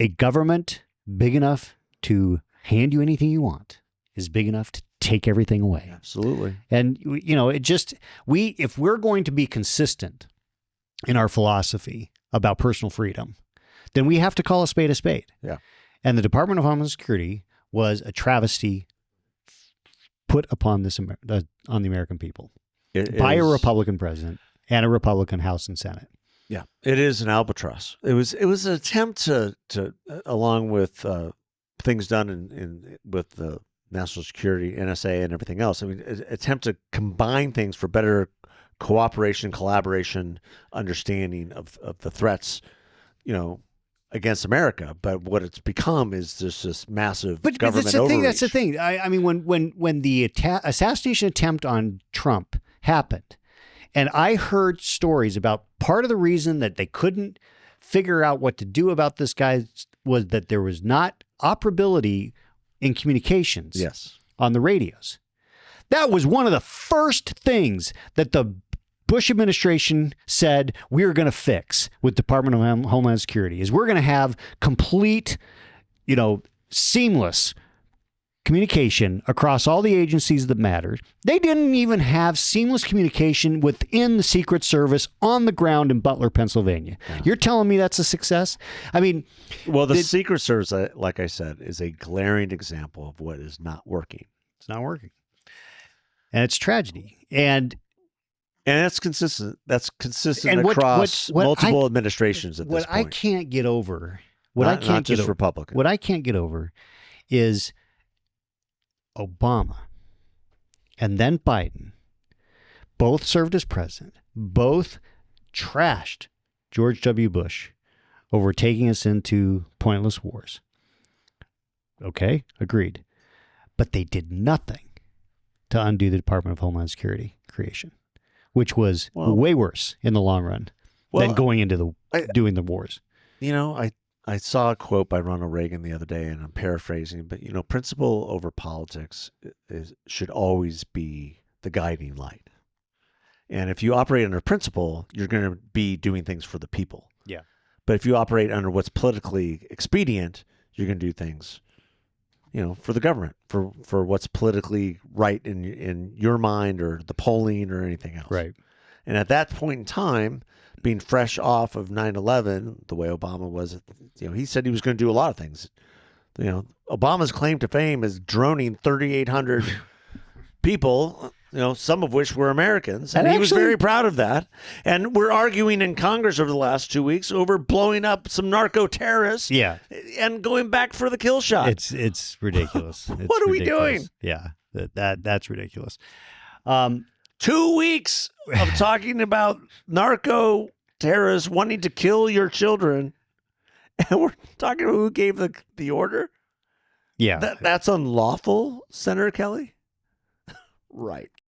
a government big enough to hand you anything you want is big enough to take everything away. Absolutely. And, you know, if we're going to be consistent in our philosophy about personal freedom, then we have to call a spade a spade. Yeah. And the Department of Homeland Security was a travesty put upon on the American people by a Republican president and a Republican House and Senate. Yeah, it is an albatross. It was an attempt to along with things done with the national security, NSA, and everything else. I mean, attempt to combine things for better cooperation, collaboration, understanding of the threats, you know, against America. But what it's become is just this massive government overreach. That's the thing. I mean, when the assassination attempt on Trump happened, and I heard stories about part of the reason that they couldn't figure out what to do about this guy was that there was not operability in communications on the radios. That was one of the first things that the Bush administration said we are going to fix with Department of Homeland Security is we're going to have complete, you know, seamless communication across all the agencies that mattered. They didn't even have seamless communication within the Secret Service on the ground in Butler, Pennsylvania. Yeah. You're telling me that's a success? I mean, well, the Secret Service, like I said, is a glaring example of what is not working. It's not working. And it's tragedy. And that's consistent. That's consistent across multiple administrations at this point. What I can't get over, not just Republican. What I can't get over is Obama and then Biden both served as president, both trashed George W. Bush over taking us into pointless wars. Okay, agreed. But they did nothing to undo the Department of Homeland Security creation, which was way worse in the long run than going into doing the wars. You know, I saw a quote by Ronald Reagan the other day, and I'm paraphrasing, but, you know, principle over politics should always be the guiding light. And if you operate under principle, you're going to be doing things for the people. Yeah. But if you operate under what's politically expedient, you're going to do things, you know, for the government, for what's politically right in your mind or the polling or anything else. Right. And at that point in time, being fresh off of 9/11, the way Obama was, you know, he said he was going to do a lot of things. You know, Obama's claim to fame is droning 3,800 people, you know, some of which were Americans. And he was very proud of that. And we're arguing in Congress over the last 2 weeks over blowing up some narco terrorists. Yeah. And going back for the kill shot. It's ridiculous. What are we doing? Yeah, that's ridiculous. 2 weeks of talking about narco terrorists wanting to kill your children, and we're talking about who gave the order? Yeah. That's unlawful, Senator Kelly? Right.